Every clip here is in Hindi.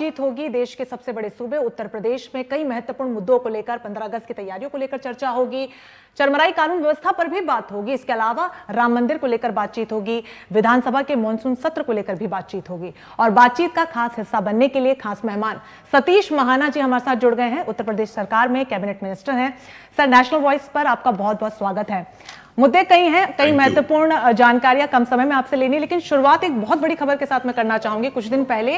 बातचीत होगी। देश के सबसे बड़े सूबे उत्तर प्रदेश में कई महत्वपूर्ण मुद्दों को लेकर 15 अगस्त की तैयारियों को लेकर चर्चा होगी। चरमराई कानून व्यवस्था पर भी बात होगी। इसके अलावा राम मंदिर को लेकर बातचीत होगी। विधानसभा के मॉनसून सत्र को लेकर भी बातचीत होगी। और बातचीत का खास हिस्सा बनने के लिए खास मेहमान सतीश महाना जी हमारे साथ जुड़ गए हैं। उत्तर प्रदेश सरकार में कैबिनेट मिनिस्टर हैं। सर, नेशनल वॉइस पर आपका बहुत बहुत स्वागत है। मुद्दे कई हैं, कई महत्वपूर्ण जानकारियां कम समय में आपसे लेनी, लेकिन शुरुआत एक बहुत बड़ी खबर के साथ मैं करना चाहूंगी। कुछ दिन पहले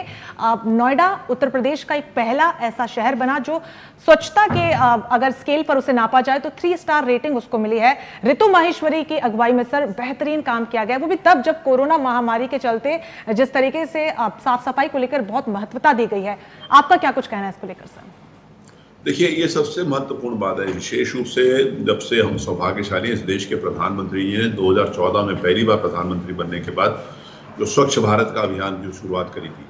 नोएडा उत्तर प्रदेश का एक पहला ऐसा शहर बना जो स्वच्छता के अगर स्केल पर उसे नापा जाए तो 3 स्टार रेटिंग उसको मिली है। ऋतु माहेश्वरी की अगुवाई में सर बेहतरीन काम किया गया, वो भी तब जब कोरोना महामारी के चलते जिस तरीके से साफ सफाई को लेकर बहुत महत्वता दी गई है। आपका क्या कुछ कहना है इसको लेकर सर? देखिए, ये सबसे महत्वपूर्ण बात है, विशेष रूप से जब से हम सौभाग्यशाली इस देश के प्रधानमंत्री हैं। 2014 में पहली बार प्रधानमंत्री बनने के बाद जो स्वच्छ भारत का अभियान जो शुरुआत करी थी,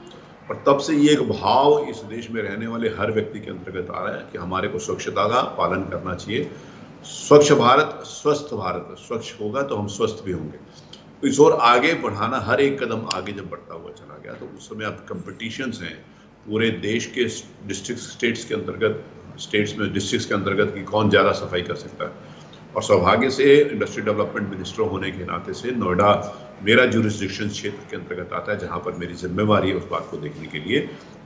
और तब से ये एक भाव इस देश में रहने वाले हर व्यक्ति के अंतर्गत आ रहा है कि हमारे को स्वच्छता का पालन करना चाहिए। स्वच्छ भारत स्वस्थ भारत, स्वच्छ होगा तो हम स्वस्थ भी होंगे। तो इस ओर आगे बढ़ाना, हर एक कदम आगे जब बढ़ता हुआ चला गया तो उस समय अब कंपटीशंस हैं पूरे देश के स्टेट्स में डिस्ट्रिक्ट्स के अंतर्गत कि कौन ज़्यादा सफाई कर सकता है। और सौभाग्य से इंडस्ट्री डेवलपमेंट मिनिस्टर होने के नाते से नोएडा मेरा जुरिस्डिक्शन क्षेत्र के अंतर्गत आता है, जहां पर मेरी जिम्मेवारी है उस बात को देखने के लिए।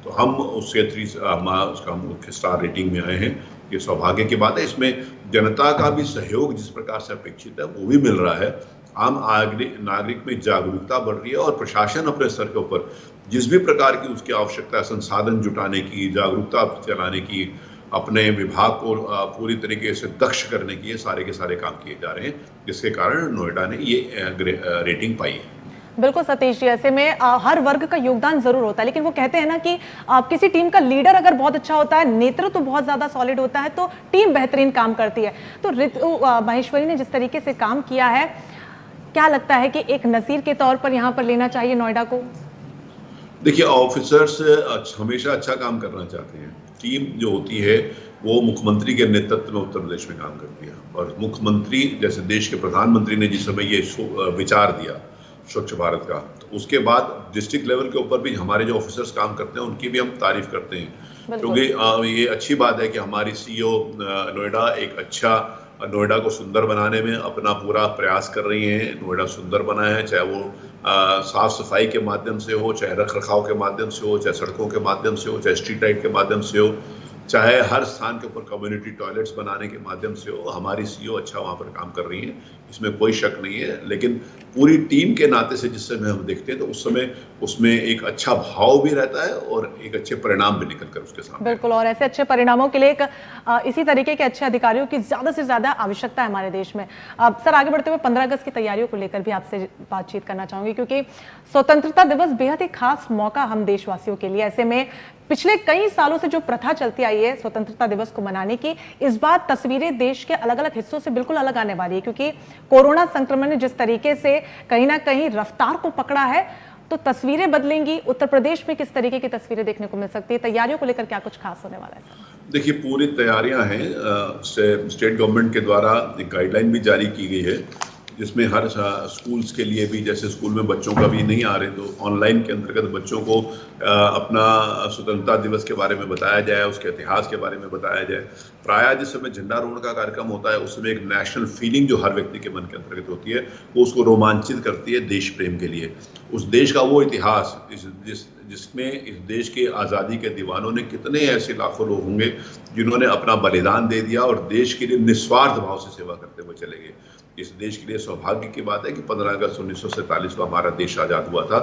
तो हम उसके उसका मुख्य स्टार रेटिंग में आए हैं। ये सौभाग्य की बात है। इसमें जनता का भी सहयोग जिस प्रकार से अपेक्षित है वो भी मिल रहा है। आम नागरिक में जागरूकता बढ़ रही है और प्रशासन अपने स्तर के ऊपर जिस भी प्रकार की उसकी आवश्यकता है, संसाधन जुटाने की, जागरूकता चलाने की, अपने विभाग को पूरी तरीके से दक्ष करने की, ये सारे के सारे काम किए जा रहे हैं, जिसके कारण नोएडा ने ये रेटिंग पाई है। बिल्कुल सतीश जी, ऐसे में हर वर्ग का योगदान जरूर होता है, लेकिन वो कहते हैं ना कि किसी टीम का लीडर अगर बहुत अच्छा होता है, नेतृत्व तो बहुत ज्यादा सॉलिड होता है, तो टीम बेहतरीन काम करती है। तो ऋतु माहेश्वरी ने जिस तरीके से काम किया है, क्या लगता है कि एक नज़ीर के तौर पर यहाँ पर लेना चाहिए नोएडा को? देखिए, ऑफिसर्स हमेशा अच्छा काम करना चाहते हैं। टीम जो होती है वो मुख्यमंत्री के नेतृत्व में उत्तर प्रदेश में काम करती है, और मुख्यमंत्री जैसे देश के प्रधानमंत्री ने जिस समय ये विचार दिया स्वच्छ भारत का, तो उसके बाद डिस्ट्रिक्ट लेवल के ऊपर भी हमारे जो ऑफिसर्स काम करते हैं उनकी भी हम तारीफ करते हैं, क्योंकि ये अच्छी बात है कि हमारी सीईओ नोएडा एक अच्छा नोएडा को सुंदर बनाने में अपना पूरा प्रयास कर रही हैं। नोएडा सुंदर बना है, चाहे वो साफ सफाई के माध्यम से हो, चाहे रख रखाव के माध्यम से हो, चाहे सड़कों के माध्यम से हो, चाहे स्ट्रीट लाइट के माध्यम से हो, चाहे हर स्थान के ऊपर कम्युनिटी टॉयलेट्स बनाने के माध्यम से हो। हमारी सीईओ अच्छा वहाँ पर काम कर रही है, इसमें कोई शक नहीं है। लेकिन पूरी टीम के नाते से जिस समय हम देखते हैं तो उस समय उसमें एक अच्छा भाव भी रहता है और एक अच्छे परिणाम भी निकल कर उसके सामने। बिल्कुल, और ऐसे अच्छे परिणामों के लिए इसी तरीके के अच्छे अधिकारियों की ज्यादा से ज्यादा आवश्यकता है हमारे देश में। सर, आगे बढ़ते हुए 15 अगस्त की तैयारियों को लेकर भी आपसे बातचीत करना चाहूंगी, क्योंकि स्वतंत्रता दिवस बेहद ही खास मौका हम देशवासियों के लिए। ऐसे में पिछले कई सालों से जो प्रथा चलती आई है स्वतंत्रता दिवस को मनाने की, इस बार तस्वीरें देश के अलग अलग हिस्सों से बिल्कुल अलग आने वाली है, क्योंकि कोरोना संक्रमण ने जिस तरीके से कहीं ना कहीं रफ्तार को पकड़ा है, तो तस्वीरें बदलेंगी। उत्तर प्रदेश में किस तरीके की तस्वीरें देखने को मिल सकती है? तैयारियों को लेकर क्या कुछ खास होने वाला है? देखिए, पूरी तैयारियां हैं। स्टेट गवर्नमेंट के द्वारा एक गाइडलाइन भी जारी की गई है, जिसमें हर स्कूल्स के लिए भी, जैसे स्कूल में बच्चों का भी नहीं आ रहे तो ऑनलाइन के अंतर्गत बच्चों को अपना स्वतंत्रता दिवस के बारे में बताया जाए, उसके इतिहास के बारे में बताया जाए। प्रायः जिस समय झंडारोहण का कार्यक्रम होता है उस समय एक नेशनल फीलिंग जो हर व्यक्ति के मन के अंतर्गत होती है वो उसको रोमांचित करती है देश प्रेम के लिए। उस देश का वो इतिहास जिसमें इस देश के आज़ादी के दीवानों ने, कितने ऐसे लाखों लोग होंगे जिन्होंने अपना बलिदान दे दिया और देश के लिए निस्वार्थ भाव से सेवा करते हुए चले गए। इस देश के लिए सौभाग्य की बात है कि 15 अगस्त 1947 को हमारा देश आज़ाद हुआ था,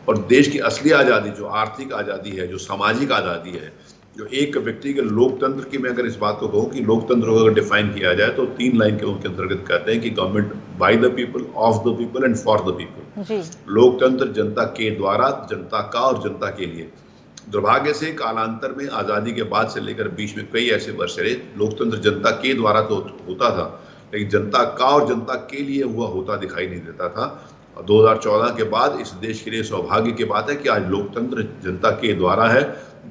और देश की असली आज़ादी, जो आर्थिक आज़ादी है, जो सामाजिक आज़ादी है, जो एक व्यक्ति के लोकतंत्र की, मैं अगर इस बात को कहूँ कि लोकतंत्र को अगर डिफाइन किया जाए तो 3 लाइन के उनके अंतर्गत कहते हैं कि government by the people, of the people and for the people. लोकतंत्र जनता के द्वारा, जनता का और जनता के लिए। दुर्भाग्य से कालांतर में आज़ादी के बाद से लेकर बीच में कई ऐसे वर्ष रहे, लोकतंत्र जनता के द्वारा तो होता था लेकिन जनता का और जनता के लिए हुआ होता दिखाई नहीं देता था। 2014 के बाद इस देश के लिए सौभाग्य की बात है कि आज लोकतंत्र जनता के द्वारा है,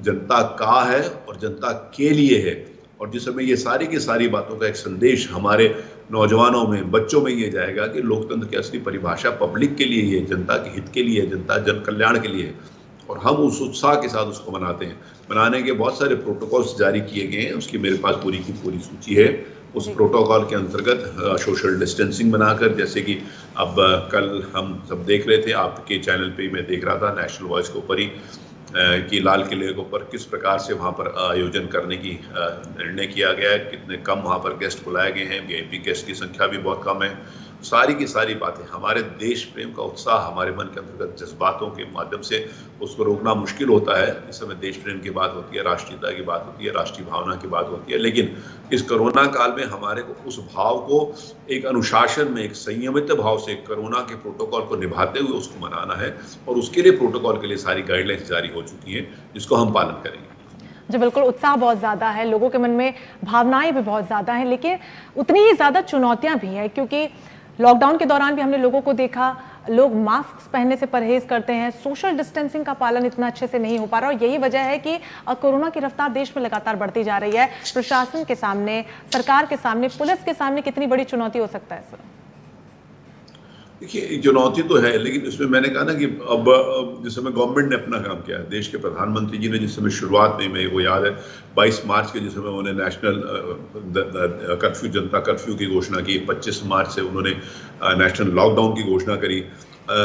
जनता का है और जनता के लिए है। और जिस समय ये सारी की सारी बातों का एक संदेश हमारे नौजवानों में, बच्चों में ये जाएगा कि लोकतंत्र की असली परिभाषा पब्लिक के लिए है, जनता के हित के लिए, जनता जन कल्याण के लिए है, और हम उस उत्साह के साथ उसको मनाते हैं। मनाने के बहुत सारे प्रोटोकॉल्स जारी किए गए हैं, उसकी मेरे पास पूरी की पूरी सूची है। उस जी। प्रोटोकॉल के अंतर्गत सोशल डिस्टेंसिंग बनाकर, जैसे कि अब कल हम सब देख रहे थे, आपके चैनल पे मैं देख रहा था नेशनल वॉइस के ऊपर ही कि लाल किले के ऊपर किस प्रकार से वहाँ पर आयोजन करने की निर्णय किया गया है, कितने कम वहाँ पर गेस्ट बुलाए गए हैं, वीआईपी गेस्ट की संख्या भी बहुत कम है। सारी की सारी बातें, हमारे देश प्रेम का उत्साह हमारे मन के अंतर्गत जज्बातों के माध्यम से उसको रोकना मुश्किल होता है। इस समय देश प्रेम की बात होती है, राष्ट्रीयता की बात होती है, राष्ट्रीय भावना की बात होती है, लेकिन इस कोरोना काल में हमारे को उस भाव को एक अनुशासन में, एक संयमित भाव से कोरोना के प्रोटोकॉल को निभाते हुए उसको मनाना है, और उसके लिए प्रोटोकॉल के लिए सारी गाइडलाइंस जारी हो चुकी हैं, जिसको हम पालन करेंगे। जी बिल्कुल, उत्साह बहुत ज़्यादा है, लोगों के मन में भावनाएं भी बहुत ज़्यादा हैं, लेकिन उतनी ही ज़्यादा चुनौतियां भी हैं, क्योंकि लॉकडाउन के दौरान भी हमने लोगों को देखा, लोग मास्क पहनने से परहेज करते हैं, सोशल डिस्टेंसिंग का पालन इतना अच्छे से नहीं हो पा रहा, और यही वजह है कि कोरोना की रफ्तार देश में लगातार बढ़ती जा रही है। प्रशासन के सामने, सरकार के सामने, पुलिस के सामने कितनी बड़ी चुनौती हो सकता है सर? देखिए, चुनौती तो है, लेकिन इसमें मैंने कहा ना कि अब जिस समय गवर्नमेंट ने अपना काम किया, देश के प्रधानमंत्री जी ने जिस समय शुरुआत में, मेरे को याद है 22 मार्च के जिस समय उन्होंने नेशनल कर्फ्यू, जनता कर्फ्यू की घोषणा की, 25 मार्च से उन्होंने नेशनल लॉकडाउन की घोषणा करी।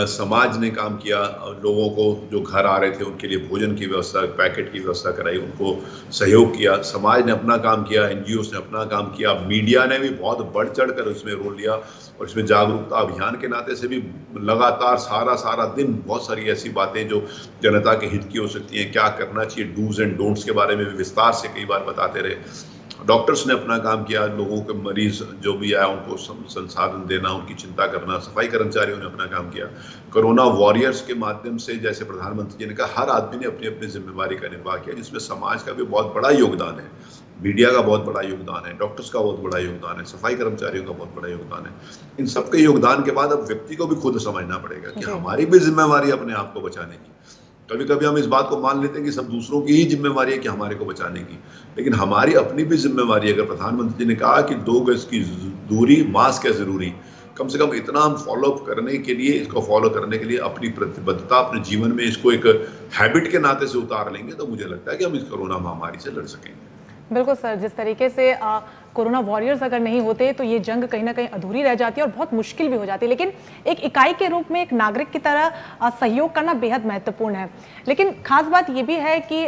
समाज ने काम किया, लोगों को जो घर आ रहे थे उनके लिए भोजन की व्यवस्था, पैकेट की व्यवस्था कराई, उनको सहयोग किया। समाज ने अपना काम किया, एनजीओ ने अपना काम किया, मीडिया ने भी बहुत बढ़ चढ़ कर उसमें रोल लिया, और इसमें जागरूकता अभियान के नाते से भी लगातार सारा दिन बहुत सारी ऐसी बातें जो जनता के हित की हो सकती हैं, क्या करना चाहिए, डूज एंड डोंट्स के बारे में भी विस्तार से कई बार बताते रहे। डॉक्टर्स ने अपना काम किया, लोगों के मरीज जो भी आया उनको संसाधन देना, उनकी चिंता करना। सफाई कर्मचारियों ने अपना काम किया। कोरोना वॉरियर्स के माध्यम से, जैसे प्रधानमंत्री जी ने कहा, हर आदमी ने अपनी अपनी जिम्मेवारी का निर्वाह किया, जिसमें समाज का भी बहुत बड़ा योगदान है, मीडिया का बहुत बड़ा योगदान है, डॉक्टर्स का बहुत बड़ा योगदान है, सफाई कर्मचारियों का बहुत बड़ा योगदान है। इन सबके योगदान के बाद अब व्यक्ति को भी खुद समझना पड़ेगा कि हमारी भी जिम्मेवारी अपने आप को बचाने की। कभी कभी हम इस बात को मान लेते हैं कि सब दूसरों की ही जिम्मेवारी है कि हमारे को बचाने की, लेकिन हमारी अपनी भी जिम्मेवारी है। अगर प्रधानमंत्री जी ने कहा कि 2 गज की दूरी, मास्क है जरूरी, कम से कम इतना हम फॉलो अप करने के लिए, इसको फॉलो करने के लिए अपनी प्रतिबद्धता, अपने जीवन में इसको एक हैबिट के नाते से उतार लेंगे, तो मुझे लगता है कि हम इस कोरोना महामारी से लड़ सकेंगे। बिल्कुल सर, जिस तरीके से कोरोना वॉरियर्स अगर नहीं होते तो ये जंग कहीं ना कहीं अधूरी रह जाती है और बहुत मुश्किल भी हो जाती है, लेकिन एक इकाई के रूप में, एक नागरिक की तरह सहयोग करना बेहद महत्वपूर्ण है। लेकिन खास बात ये भी है कि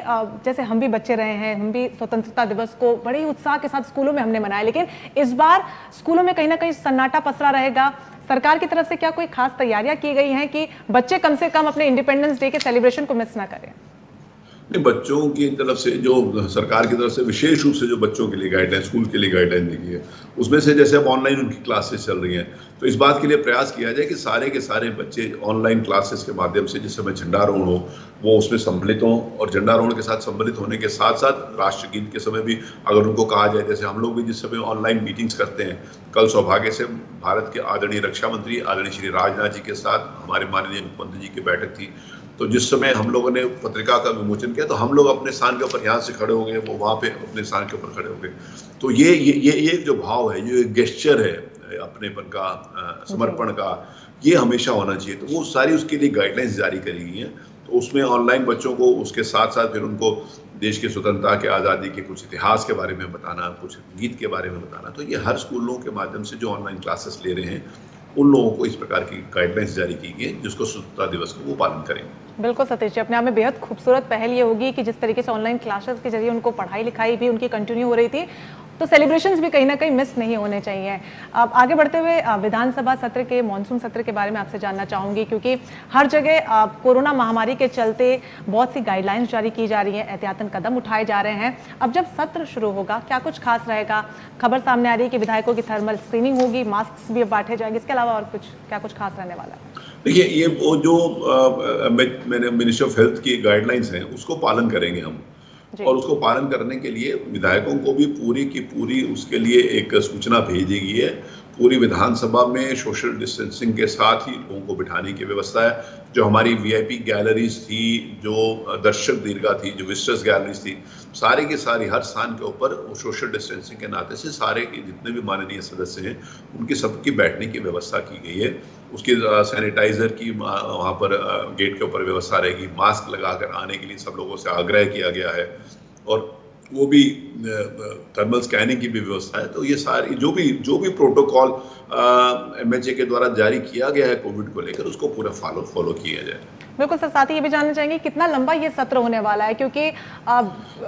जैसे हम भी बच्चे रहे हैं, हम भी स्वतंत्रता दिवस को बड़े ही उत्साह के साथ स्कूलों में हमने मनाया, लेकिन इस बार स्कूलों में कहीं ना कहीं सन्नाटा पसरा रहेगा। सरकार की तरफ से क्या कोई खास तैयारियां की गई हैं कि बच्चे कम से कम अपने इंडिपेंडेंस डे के सेलिब्रेशन को मिस ना करें? नहीं, बच्चों की तरफ से जो सरकार की तरफ से विशेष रूप से जो बच्चों के लिए गाइडलाइन, स्कूल के लिए गाइडलाइन दी गई है, उसमें से जैसे अब ऑनलाइन उनकी क्लासेस चल रही हैं, तो इस बात के लिए प्रयास किया जाए कि सारे के सारे बच्चे ऑनलाइन क्लासेस के माध्यम से, जिस समय झंडारोहण हो, वो उसमें सम्मिलित हों, और झंडारोहण के साथ सम्मिलित होने के साथ साथ राष्ट्रगीत के समय भी अगर उनको कहा जाए, जैसे हम लोग भी जिस समय ऑनलाइन मीटिंग्स करते हैं, कल सौभाग्य से भारत के आदरणीय रक्षा मंत्री आदरणीय श्री राजनाथ जी के साथ हमारे माननीय मुख्यमंत्री जी की बैठक थी, तो जिस समय हम लोगों ने पत्रिका का विमोचन किया, तो हम लोग अपने स्थान के ऊपर यहाँ से खड़े हो गए, वो वहाँ पे अपने स्थान के ऊपर खड़े हो गए। तो ये जो भाव है, ये गेस्चर है अपनेपन का, समर्पण का, ये हमेशा होना चाहिए। तो वो सारी उसके लिए गाइडलाइंस जारी करी गई हैं। तो उसमें ऑनलाइन बच्चों को उसके साथ साथ फिर उनको देश की स्वतंत्रता के, आज़ादी के कुछ इतिहास के बारे में बताना, कुछ गीत के बारे में बताना। तो ये हर स्कूलों के माध्यम से जो ऑनलाइन क्लासेस ले रहे हैं, उन लोगों को इस प्रकार की गाइडलाइंस जारी की गई है, जिसको स्वतंत्रता दिवस को वो पालन करेंगे। बिल्कुल सतीश जी, अपने आप में बेहद खूबसूरत पहल ये होगी कि जिस तरीके से ऑनलाइन क्लासेस के जरिए उनको पढ़ाई लिखाई भी उनकी कंटिन्यू हो रही थी, तो सेलिब्रेशंस भी कहीं ना कहीं मिस नहीं होने चाहिए। अब आगे बढ़ते हुए विधानसभा सत्र के, मॉनसून सत्र के बारे में आपसे जानना चाहूंगी, क्योंकि हर जगह कोरोना महामारी के चलते बहुत सी गाइडलाइंस जारी की जा रही हैं, एहतियातन कदम उठाए जा रहे हैं। अब जब सत्र शुरू होगा, क्या कुछ खास रहेगा? खबर सामने आ रही है कि विधायकों की थर्मल स्क्रीनिंग होगी, मास्क भी बांटे जाएंगे, इसके अलावा और क्या कुछ खास रहने वाला है? देखिए, ये वो जो मैंने मिनिस्ट्री ऑफ हेल्थ की गाइडलाइंस हैं, उसको पालन करेंगे हम, और उसको पालन करने के लिए विधायकों को भी पूरी की पूरी उसके लिए एक सूचना भेज दी गई है। पूरी विधानसभा में सोशल डिस्टेंसिंग के साथ ही लोगों को बिठाने की व्यवस्था है। जो हमारी वीआईपी गैलरीज थी, जो दर्शक दीर्घा थी, जो विजिटर्स गैलरीज थी, सारी की सारी हर स्थान के ऊपर सोशल डिस्टेंसिंग के नाते से सारे के जितने भी माननीय सदस्य हैं, उनकी सबकी बैठने की व्यवस्था की गई है। उसकी सैनिटाइजर की वहाँ पर गेट के ऊपर व्यवस्था रहेगी, मास्क लगाकर आने के लिए सब लोगों से आग्रह किया गया है, और वो भी थर्मल स्कैनिंग की भी व्यवस्था है। तो ये सारी जो भी प्रोटोकॉल MHA के द्वारा जारी किया गया है कोविड को लेकर, उसको पूरा फॉलो किया जाए। बिल्कुल सर, साथ ही ये भी जानना चाहेंगे कितना लंबा ये सत्र होने वाला है, क्योंकि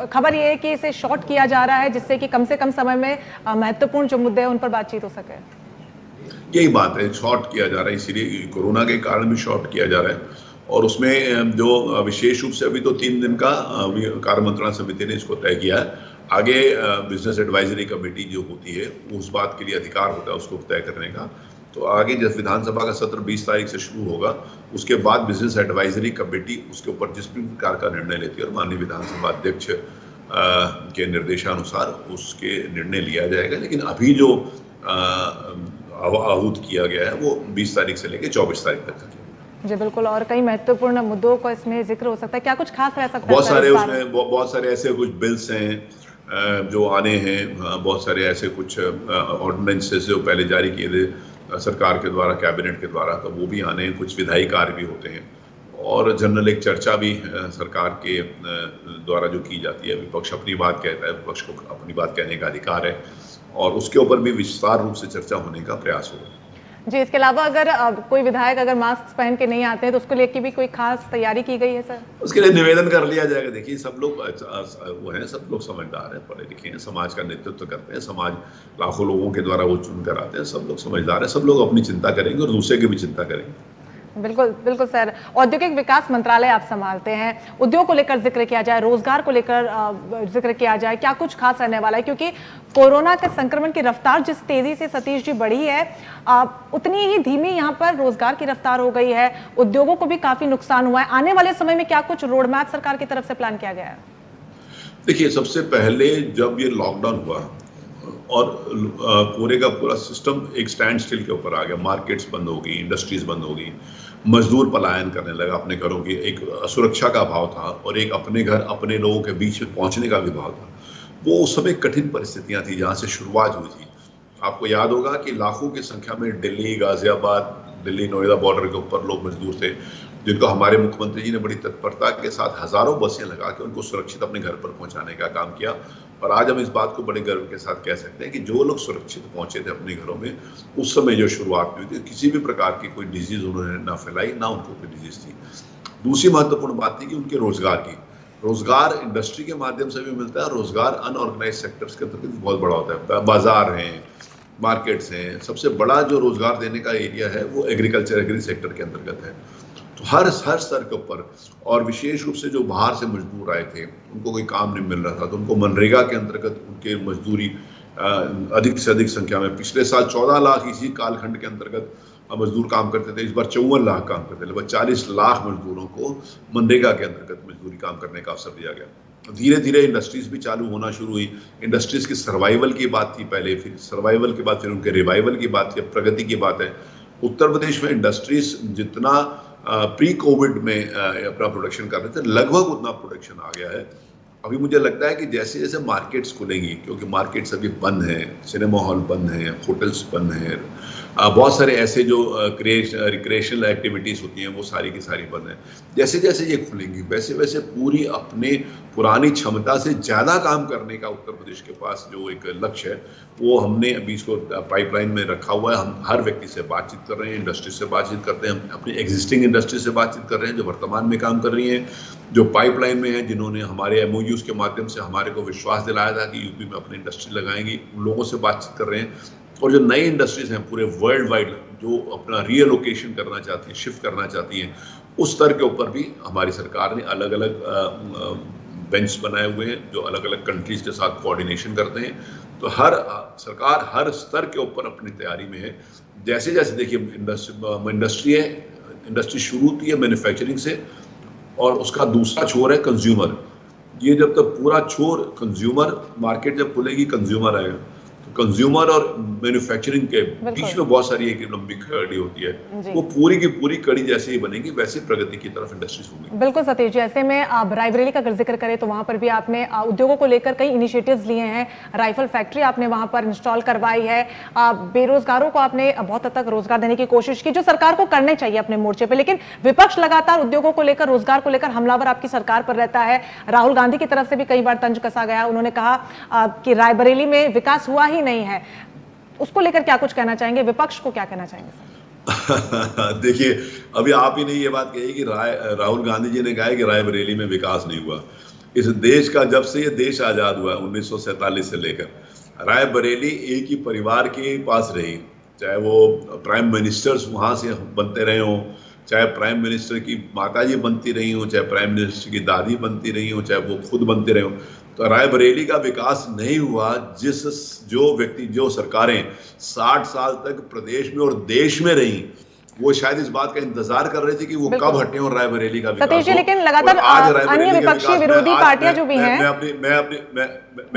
खबर ये है कि इसे शॉर्ट किया जा रहा है जिससे कि कम से कम समय में महत्वपूर्ण जो मुद्दे हैं उन पर बातचीत हो सके। यही बात है, शॉर्ट किया जा रहा है, इसीलिए कोरोना के कारण भी शॉर्ट किया जा रहा है। और उसमें जो विशेष रूप से अभी तो 3 दिन का कार्य मंत्रणा समिति ने इसको तय किया है। आगे बिजनेस एडवाइजरी कमेटी जो होती है, उस बात के लिए अधिकार होता है उसको तय करने का। तो आगे जब विधानसभा का सत्र 20 तारीख से शुरू होगा, उसके बाद बिजनेस एडवाइजरी कमेटी उसके ऊपर जिस भी प्रकार का निर्णय लेती है, और माननीय विधानसभा अध्यक्ष के निर्देशानुसार उसके निर्णय लिया जाएगा। लेकिन अभी जो आहूत किया गया है वो 20 तारीख से लेकर 24 तारीख तक है। जी बिल्कुल, और कई महत्वपूर्ण मुद्दों का इसमें जिक्र हो सकता है, क्या कुछ खास रह सकता है? बहुत सारे ऐसे कुछ बिल्स हैं जो आने हैं, बहुत सारे ऐसे कुछ ऑर्डिनेंसेस जो पहले जारी किए थे सरकार के द्वारा, कैबिनेट के द्वारा, तो वो भी आने हैं। कुछ विधायी कार्य भी होते हैं, और जनरल एक चर्चा भी सरकार के द्वारा जो की जाती है। विपक्ष अपनी बात कहता है, विपक्ष को अपनी बात कहने का अधिकार है, और उसके ऊपर भी विस्तार रूप से चर्चा होने का प्रयास होगा। जी, इसके अलावा अगर कोई विधायक अगर मास्क पहन के नहीं आते हैं तो उसको लेकर भी कोई खास तैयारी की गई है सर? उसके लिए निवेदन कर लिया जाएगा। देखिए, सब लोग वो हैं, सब लोग समझदार हैं, पढ़े लिखे हैं, समाज का नेतृत्व करते हैं, समाज लाखों लोगों के द्वारा वो चुन कर आते हैं, सब लोग समझदार हैं, सब लोग अपनी चिंता करेंगे और दूसरे की भी चिंता करेंगे। बिल्कुल बिल्कुल सर, औद्योगिक विकास मंत्रालय आप संभालते हैं, उद्योग को लेकर जिक्र किया जाए, रोजगार को लेकर जिक्र किया जाए, क्या कुछ खास रहने वाला है? क्योंकि कोरोना के संक्रमण की रफ्तार जिस तेजी से सतीश जी बढ़ी है, उतनी ही धीमी यहाँ पर रोजगार की रफ्तार हो गई है, उद्योगों को भी काफी नुकसान हुआ है। आने वाले समय में क्या कुछ रोड मैप सरकार की तरफ से प्लान किया गया है? देखिए, सबसे पहले जब ये लॉकडाउन हुआ और पूरे का पूरा सिस्टम एक स्टैंड स्टिल के ऊपर आ गया, मार्केट्स बंद हो गई, इंडस्ट्रीज बंद हो गई, मजदूर पलायन करने लगा अपने घरों की, एक सुरक्षा का भाव था और एक अपने घर अपने लोगों के बीच में पहुंचने का भी भाव था। वो उस समय कठिन परिस्थितियां थी जहां से शुरुआत हुई थी। आपको याद होगा कि लाखों की संख्या में दिल्ली, गाजियाबाद, दिल्ली नोएडा बॉर्डर के ऊपर लोग मजदूर थे, जिनको हमारे मुख्यमंत्री जी ने बड़ी तत्परता के साथ हजारों बसें लगा के उनको सुरक्षित अपने घर पर पहुंचाने का काम किया। और आज हम इस बात को बड़े गर्व के साथ कह सकते हैं कि जो लोग सुरक्षित पहुंचे थे अपने घरों में, उस समय जो शुरुआत हुई थी, किसी भी प्रकार की कोई डिजीज उन्होंने ना फैलाई, ना उनको कोई डिजीज थी। दूसरी महत्वपूर्ण बात थी कि उनके रोजगार की, रोजगार इंडस्ट्री के माध्यम से भी मिलता है, रोजगार अनऑर्गेनाइज सेक्टर्स के अंतर्गत बहुत बड़ा होता है। बाजार हैं, मार्केट्स हैं, सबसे बड़ा जो रोजगार देने का एरिया है वो एग्रीकल्चर, एग्री सेक्टर के अंतर्गत है। तो हर स्तर के ऊपर, और विशेष रूप से जो बाहर से मजदूर आए थे, उनको कोई काम नहीं मिल रहा था, तो उनको मनरेगा के अंतर्गत उनके मजदूरी अधिक से अधिक संख्या में, पिछले साल 14 लाख इसी कालखंड के अंतर्गत मजदूर काम करते थे, इस बार 54 लाख काम करते थे। लगभग 40 लाख मजदूरों को मनरेगा के अंतर्गत मजदूरी काम करने का अवसर दिया गया। धीरे धीरे इंडस्ट्रीज भी चालू होना शुरू हुई। इंडस्ट्रीज की सर्वाइवल की बात थी पहले, फिर सर्वाइवल के बाद फिर उनके रिवाइवल की बात थी, प्रगति की बात है। उत्तर प्रदेश में इंडस्ट्रीज जितना प्री कोविड में अपना प्रोडक्शन कर रहे थे, लगभग उतना प्रोडक्शन आ गया है। अभी मुझे लगता है कि जैसे जैसे मार्केट्स खुलेंगी, क्योंकि मार्केट्स अभी बंद हैं, सिनेमा हॉल बंद हैं, होटल्स बंद हैं, बहुत सारे ऐसे जो रिक्रिएशनल एक्टिविटीज़ होती हैं वो सारी की सारी बंद हैं। जैसे जैसे ये खुलेंगी वैसे वैसे पूरी अपने पुरानी क्षमता से ज़्यादा काम करने का उत्तर प्रदेश के पास जो एक लक्ष्य है, वो हमने अभी इसको पाइपलाइन में रखा हुआ है। हम हर व्यक्ति से बातचीत कर रहे हैं, इंडस्ट्री से बातचीत करते हैं, हम अपनी एग्जिस्टिंग इंडस्ट्री से बातचीत कर रहे हैं जो वर्तमान में काम कर रही हैं, जो पाइपलाइन में है, जिन्होंने हमारे MOUs के माध्यम से हमारे को विश्वास दिलाया था कि यूपी में अपनी इंडस्ट्री लगाएंगी, उन लोगों से बातचीत कर रहे हैं। और जो नई इंडस्ट्रीज हैं पूरे वर्ल्ड वाइड जो अपना रीएलोकेशन करना चाहती हैं, शिफ्ट करना चाहती हैं, उस स्तर के ऊपर भी हमारी सरकार ने अलग अलग बेंच बनाए हुए हैं जो अलग अलग कंट्रीज के साथ कोऑर्डिनेशन करते हैं। तो सरकार हर स्तर के ऊपर अपनी तैयारी में है। जैसे जैसे देखिए इंडस्ट्री शुरू होती है मैन्युफैक्चरिंग से, और उसका दूसरा छोर है कंज्यूमर। ये जब तक पूरा छोर कंज्यूमर, मार्केट जब खुलेगी कंज्यूमर आएगा, कंज्यूमर और मैन्युफैक्चरिंग के बीच में बहुत सारी एक लंबी कड़ी होती है, वो पूरी की पूरी कड़ी जैसे ही बनेगी वैसे प्रगति की तरफ इंडस्ट्रीज होंगी। बिल्कुल सतीश जी, ऐसे में आप रायबरेली का अगर जिक्र करें तो वहां पर भी आपने उद्योगों को लेकर कई इनिशिएटिव्स लिए हैं। राइफल फैक्ट्री आपने वहां पर इंस्टॉल करवाई है, बेरोजगारों को आपने बहुत हद तक रोजगार देने की कोशिश की, जो सरकार को करने चाहिए अपने मोर्चे पे। लेकिन विपक्ष लगातार उद्योगों को लेकर, रोजगार को लेकर हमलावर आपकी सरकार पर रहता है। राहुल गांधी की तरफ से भी कई बार तंज कसा गया, उन्होंने कहा कि रायबरेली में विकास हुआ ही नहीं है। उसको लेकर क्या कुछ कहना चाहेंगे, विपक्ष को क्या कहना चाहेंगे? देखिए, अभी आप ही ने ये बात कही कि राहुल गांधी जी ने कहा है कि रायबरेली में विकास नहीं हुआ। इस देश का जब से ये देश आजाद हुआ 1947 से लेकर, रायबरेली एक ही परिवार के पास रही, चाहे वो प्राइम मिनिस्टर्स वहां से बनते रहे हों, चाहे प्राइम मिनिस्टर की माताजी बनती रही हो, चाहे प्राइम मिनिस्टर की दादी बनती रही हो, चाहे वो खुद बनते रहे हो, तो रायबरेली का विकास नहीं हुआ। जो सरकारें 60 साल तक प्रदेश में और देश में रही, वो शायद इस बात का इंतजार कर रहे थे कि वो कब हटे और रायबरेली का विकास हो। लेकिन लगातार अन्य विपक्षी विरोधी पार्टियां जो भी हैं, मैं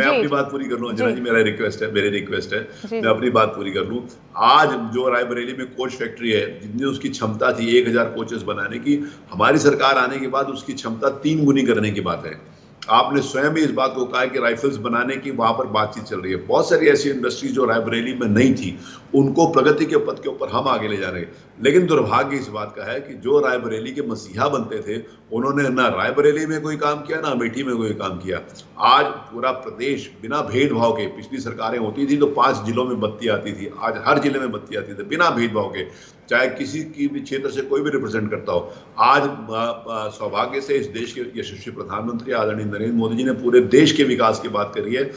अपनी बात पूरी कर लूं अंजना जी, मेरी रिक्वेस्ट है मैं अपनी बात पूरी कर लूं। आज जो रायबरेली में कोच फैक्ट्री है, जितनी उसकी क्षमता थी 1000 कोचेस बनाने की, हमारी सरकार आने के बाद उसकी क्षमता 3 गुनी करने की बात है। आपने स्वयं भी इस बात को कहा कि राइफल्स बनाने की वहां पर बातचीत चल रही है। बहुत सारी ऐसी इंडस्ट्री जो रायबरेली में नहीं थी, उनको प्रगति के पथ के ऊपर हम आगे ले जा रहे हैं। लेकिन दुर्भाग्य इस बात का है कि जो रायबरेली के मसीहा बनते थे, उन्होंने ना रायबरेली में कोई काम किया, ना अमेठी में कोई काम किया। आज पूरा प्रदेश बिना भेदभाव के, पिछली सरकारें होती थी तो 5 जिलों में बत्ती आती थी, आज हर जिले में बत्ती आती थी बिना भेदभाव के, चाहे किसी की भी क्षेत्र से कोई भी रिप्रेजेंट करता हो। आज सौभाग्य से इस देश के यशस्वी प्रधानमंत्री आदरणीय नरेंद्र मोदी जी ने पूरे देश के विकास की बात करी है,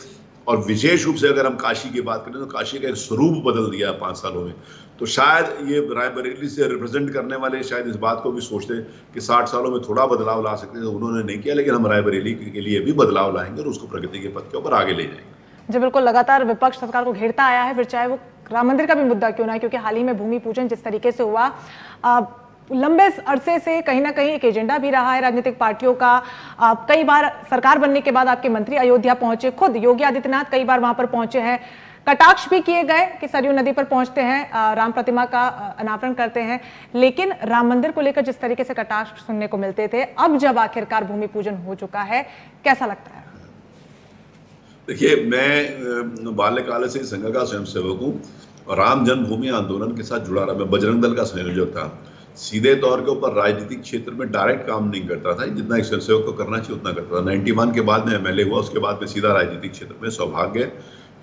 और विशेष रूप से अगर हम काशी की बात करें तो काशी का एक स्वरूप बदल दिया 5 सालों में। तो शायद ये रायबरेली से रिप्रेजेंट करने वाले शायद इस बात को भी सोचते कि 60 सालों में थोड़ा बदलाव ला सकते थे, उन्होंने नहीं किया। लेकिन हम रायबरेली के लिए भी बदलाव लाएंगे और उसको प्रगति के पथ के ऊपर आगे ले जाएंगे। जी बिल्कुल, लगातार विपक्ष सरकार को घेरता आया है, फिर चाहे वो राम मंदिर का भी मुद्दा क्यों ना है, क्योंकि हाल ही में भूमि पूजन जिस तरीके से हुआ, लंबे अरसे से कहीं ना कहीं एक एजेंडा भी रहा है राजनीतिक पार्टियों का। कई बार सरकार बनने के बाद आपके मंत्री अयोध्या पहुंचे, खुद योगी आदित्यनाथ कई बार वहां पर पहुंचे हैं, कटाक्ष भी किए गए कि सरयू नदी पर पहुंचते हैं, राम प्रतिमा का अनावरण करते हैं। लेकिन राम मंदिर को लेकर जिस तरीके से कटाक्ष सुनने को मिलते थे, अब जब आखिरकार भूमि पूजन हो चुका है, कैसा लगता है? देखिए, मैं बाल्यकाल से संघ का स्वयंसेवक हूँ और राम जन्मभूमि आंदोलन के साथ जुड़ा रहा। मैं बजरंग दल का संयोजक था। सीधे तौर के ऊपर राजनीतिक क्षेत्र में डायरेक्ट काम नहीं करता था, जितना एक स्वयंसेवक को करना चाहिए उतना करता था। 91 के बाद में MLA हुआ, उसके बाद में सीधा राजनीतिक क्षेत्र में। सौभाग्य है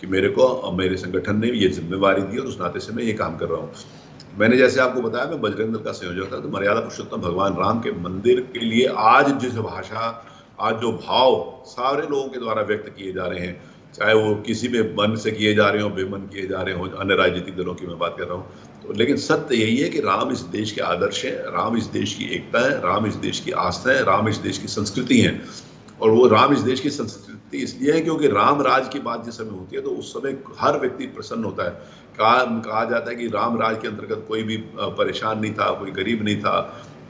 कि मेरे को मेरे संगठन ने ये जिम्मेवारी दी और उस नाते से मैं ये काम कर रहा हूँ। मैंने जैसे आपको बताया, मैं बजरंग दल का संयोजक था, तो मर्यादा पुरुषोत्तम भगवान राम के मंदिर के लिए आज जिस भाषा, आज जो भाव सारे लोगों के द्वारा व्यक्त किए जा रहे हैं, चाहे वो किसी में मन से किए जा रहे हो, बेमन किए जा रहे हो, अन्य राजनीतिक दलों की मैं बात कर रहा हूँ, तो लेकिन सत्य यही है कि राम इस देश के आदर्श है, राम इस देश की एकता है, राम इस देश की आस्था है, राम इस देश की संस्कृति है। और वो राम इस देश की संस्कृति इसलिए है क्योंकि राम राज की बात जिस समय होती है तो उस समय हर व्यक्ति प्रसन्न होता है। कहा जाता है कि राम राज के अंतर्गत कोई भी परेशान नहीं था, कोई गरीब नहीं था,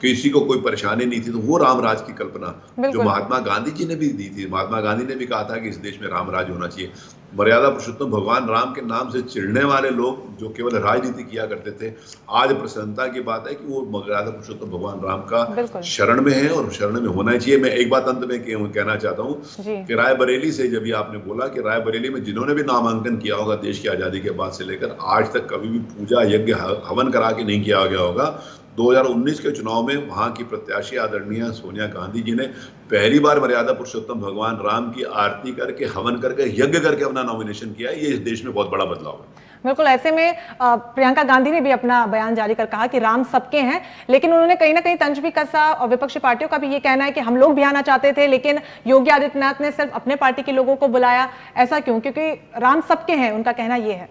किसी को कोई परेशानी नहीं थी। तो वो रामराज की कल्पना जो महात्मा गांधी जी ने भी दी थी, महात्मा गांधी ने भी कहा था कि इस देश में रामराज होना चाहिए। मर्यादा पुरुषोत्तम भगवान राम के नाम से चिढ़ने वाले लोग जो केवल राजनीति किया करते थे, आज प्रसन्नता की बात है कि वो मर्यादा पुरुषोत्तम भगवान राम का शरण में है और शरण में होना चाहिए। मैं एक बात अंत में कहना चाहता हूँ कि रायबरेली से, जब आपने बोला कि रायबरेली में जिन्होंने भी नामांकन किया होगा देश की आजादी के बाद से लेकर आज तक, कभी भी पूजा यज्ञ हवन करा के नहीं किया गया होगा। 2019 के चुनाव में वहां की प्रत्याशी आदरणीय सोनिया गांधी जी ने पहली बार मर्यादा पुरुषोत्तम भगवान राम की आरती करके, हवन करके, यज्ञ करके अपना नॉमिनेशन किया है। ये इस देश में बहुत बड़ा बदलाव है। बिल्कुल, ऐसे में प्रियंका गांधी ने भी अपना बयान जारी कर कहा कि राम सबके हैं, लेकिन उन्होंने कहीं ना कहीं तंज भी कसा और विपक्षी पार्टियों का भी ये कहना है कि हम लोग भी आना चाहते थे लेकिन योगी आदित्यनाथ ने सिर्फ अपने पार्टी के लोगों को बुलाया। ऐसा क्यों? क्योंकि राम सबके हैं, उनका कहना ये है।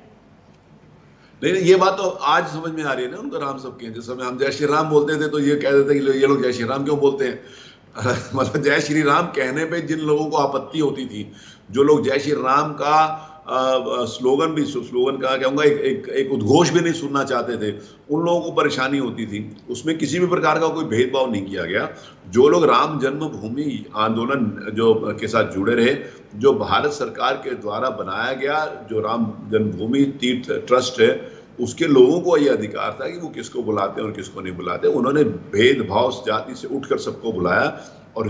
नहीं, ये बात तो आज समझ में आ रही है ना उनको, राम सबके हैं। जिस समय हम जय श्री राम बोलते थे तो ये कह देते कि ये लोग जय श्री राम क्यों बोलते हैं। मतलब जय श्री राम कहने पे जिन लोगों को आपत्ति होती थी, जो लोग जय श्री राम का स्लोगन का कहूँगा एक उद्घोष भी नहीं सुनना चाहते थे, उन लोगों को परेशानी होती थी। उसमें किसी भी प्रकार का कोई भेदभाव नहीं किया गया। जो लोग राम जन्मभूमि आंदोलन जो के साथ जुड़े रहे, जो भारत सरकार के द्वारा बनाया गया जो राम जन्मभूमि तीर्थ ट्रस्ट है, उसके लोगों को यह अधिकार था कि वो किसको बुलाते हैं और किसको नहीं बुलाते। उन्होंने भेदभाव जाति से उठकर सबको बुलाया। और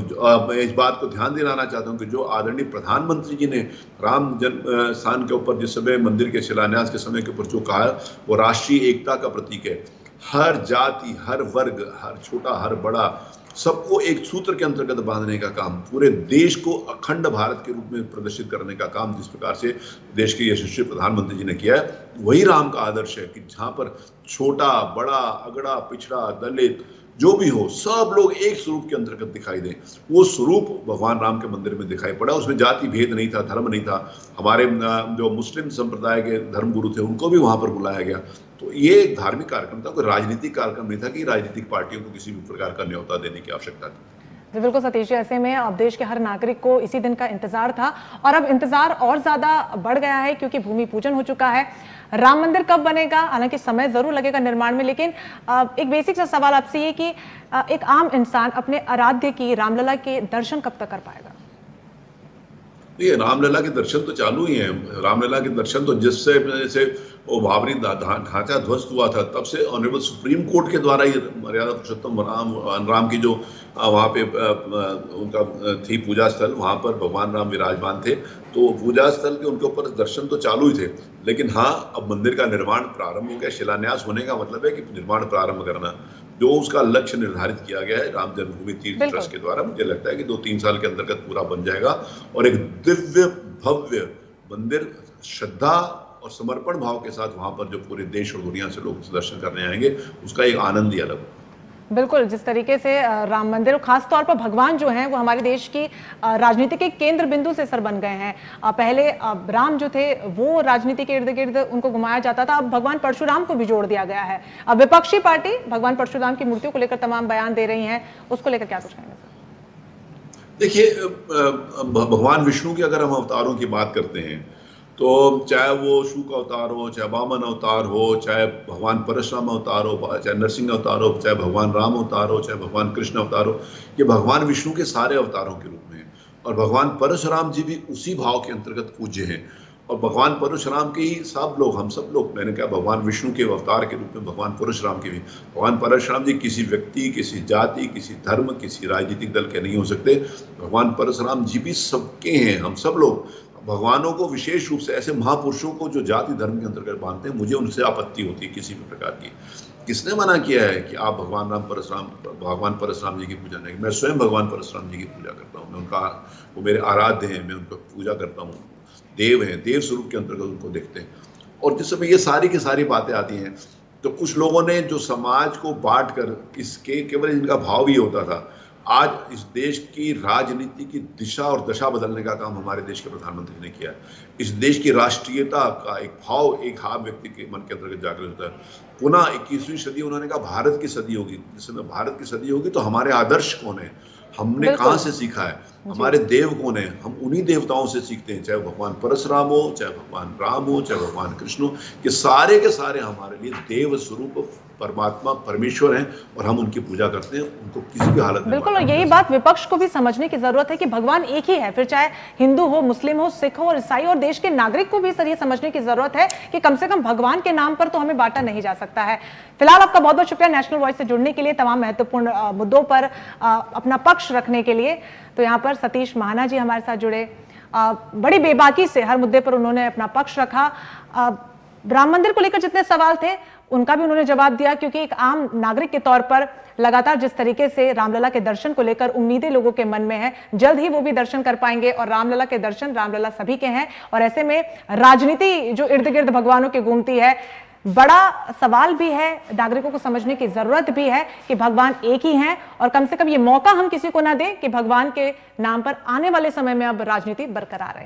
मैं इस बात को ध्यान दिलाना चाहता हूं कि जो आदरणीय प्रधानमंत्री जी ने राम जन्म स्थान के ऊपर जिस समय मंदिर के शिलान्यास के समय के ऊपर जो कहा, वो राष्ट्रीय एकता का प्रतीक है। हर जाति, हर वर्ग, हर छोटा, हर बड़ा, सबको एक सूत्र के अंतर्गत बांधने का काम, पूरे देश को अखंड भारत के रूप में प्रदर्शित करने का काम जिस प्रकार से देश के यशस्वी प्रधानमंत्री जी ने किया है, वही राम का आदर्श है कि जहां पर छोटा, बड़ा, अगड़ा, पिछड़ा, दलित जो भी हो, सब लोग एक स्वरूप के अंतर्गत दिखाई दें। वो स्वरूप भगवान राम के मंदिर में दिखाई पड़ा। उसमें जाति भेद नहीं था, धर्म नहीं था। हमारे जो मुस्लिम संप्रदाय के धर्मगुरु थे उनको भी वहां पर बुलाया गया। तो ये एक धार्मिक कार्यक्रम था, कोई राजनीतिक कार्यक्रम नहीं था कि राजनीतिक पार्टियों को किसी भी प्रकार का न्योता देने की आवश्यकता थी। जी बिल्कुल सतीश जी, ऐसे में अब देश के हर नागरिक को इसी दिन का इंतजार था और अब इंतजार और ज्यादा बढ़ गया है क्योंकि भूमि पूजन हो चुका है। राम मंदिर कब बनेगा, हालांकि समय जरूर लगेगा निर्माण में, लेकिन एक बेसिक सा सवाल आपसे ये कि एक आम इंसान अपने आराध्य की रामलला के दर्शन कब तक कर पाएगा? ये रामलला के दर्शन तो चालू ही हैं। रामलला के दर्शन तो जिससे जैसे वो बाबरी ढांचा ध्वस्त हुआ था, तब से ऑनरेबल सुप्रीम कोर्ट के द्वारा ही मर्यादा पुरुषोत्तम राम की जो वहाँ पे उनका थी पूजा स्थल, वहाँ पर भगवान राम विराजमान थे। तो पूजा स्थल के उनके ऊपर दर्शन तो चालू ही थे, लेकिन हाँ, अब मंदिर का निर्माण प्रारंभ हो गया। शिलान्यास होने का मतलब है कि निर्माण प्रारंभ करना, जो उसका लक्ष्य निर्धारित किया गया है राम जन्मभूमि तीर्थ ट्रस्ट के द्वारा। मुझे लगता है कि 2-3 साल के अंतर्गत पूरा बन जाएगा और एक दिव्य भव्य मंदिर श्रद्धा और समर्पण भाव के साथ वहां पर जो पूरे देश और दुनिया से लोग दर्शन करने आएंगे, उसका एक आनंद ही अलग होगा। बिल्कुल, जिस तरीके से राम मंदिर और खास तौर पर भगवान जो हैं वो हमारे देश की राजनीति के केंद्र बिंदु से सर बन गए हैं। पहले राम जो थे वो राजनीति के इर्द गिर्द उनको घुमाया जाता था, अब भगवान परशुराम को भी जोड़ दिया गया है। अब विपक्षी पार्टी भगवान परशुराम की मूर्तियों को लेकर तमाम बयान दे रही हैं, उसको लेकर क्या कुछ कहेंगे? देखिए, भगवान विष्णु के अगर हम अवतारों की बात करते हैं तो चाहे वो शुक अवतार हो, चाहे वामन अवतार हो, चाहे भगवान परशुराम अवतार हो, चाहे नरसिंह अवतार हो, चाहे भगवान राम अवतार हो, चाहे भगवान कृष्ण अवतार हो, ये भगवान विष्णु के सारे अवतारों के रूप में हैं। और भगवान परशुराम जी भी उसी भाव के अंतर्गत पूज्य हैं। और भगवान परशुराम के ही सब लोग, हम सब लोग, मैंने कहा भगवान विष्णु के अवतार के रूप में भगवान परशुराम के भी, भगवान परशुराम जी किसी व्यक्ति, किसी जाति, किसी धर्म, किसी राजनीतिक दल के नहीं हो सकते। भगवान परशुराम जी भी सबके हैं। हम सब लोग भगवानों को विशेष रूप से, ऐसे महापुरुषों को जो जाति धर्म के अंतर्गत बांधते हैं, मुझे उनसे आपत्ति होती है किसी भी प्रकार की। किसने मना किया है कि आप भगवान परशुराम जी की पूजा नहीं? मैं स्वयं भगवान परशुराम जी की पूजा करता हूँ। मैं उनका, वो मेरे आराध्य हैं, मैं उनका पूजा करता हूँ। देव हैं, देव स्वरूप के अंतर्गत उनको देखते हैं। और जिस समय ये सारी की सारी बातें आती हैं तो कुछ लोगों ने जो समाज को बांट कर, इसके केवल इनका भाव ही होता था। आज इस देश की राजनीति की दिशा और दशा बदलने का काम हमारे देश के प्रधानमंत्री ने किया। इस देश की राष्ट्रीयता का एक भाव एक हर व्यक्ति के मन के अंतर्गत जागृत होता है। पुनः 21वीं सदी, उन्होंने कहा भारत की सदी होगी। जिस समय भारत की सदी होगी तो हमारे आदर्श कौन है, हमने कहाँ से सीखा है, हमारे देव कौन है, हम उन्हीं देवताओं से सीखते हैं। चाहे भगवान परशुराम हो, चाहे भगवान राम हो, चाहे भगवान कृष्ण हो, ये सारे के सारे हमारे लिए देव स्वरूप परमात्मा परमेश्वर हैं और हम उनकी पूजा करते हैं, उनको किसी भी हालत में। बिल्कुल, और यही बात विपक्ष को भी समझने की जरूरत है कि भगवान एक ही है, फिर चाहे हिंदू हो, मुस्लिम हो, सिख हो और ईसाई, और देश के नागरिक को भी सर ये समझने की जरूरत है कि कम से कम भगवान के नाम पर तो हमें बांटा नहीं जा सकता है। फिलहाल आपका बहुत बहुत शुक्रिया नेशनल वॉइस से जुड़ने के लिए, तमाम महत्वपूर्ण मुद्दों पर अपना पक्ष रखने के लिए। तो यहाँ पर सतीश महाना जी हमारे साथ जुड़े, बड़ी बेबाकी से हर मुद्दे पर उन्होंने अपना पक्ष रखा। राम मंदिर को लेकर जितने सवाल थे उनका भी उन्होंने जवाब दिया, क्योंकि एक आम नागरिक के तौर पर लगातार जिस तरीके से रामलला के दर्शन को लेकर उम्मीदें लोगों के मन में है, जल्द ही वो भी दर्शन कर पाएंगे। और रामलला के दर्शन, रामलला सभी के हैं, और ऐसे में राजनीति जो इर्द गिर्द भगवानों की घूमती है, बड़ा सवाल भी है। नागरिकों को समझने की जरूरत भी है कि भगवान एक ही हैं, और कम से कम ये मौका हम किसी को ना दें कि भगवान के नाम पर आने वाले समय में अब राजनीति बरकरार रहे।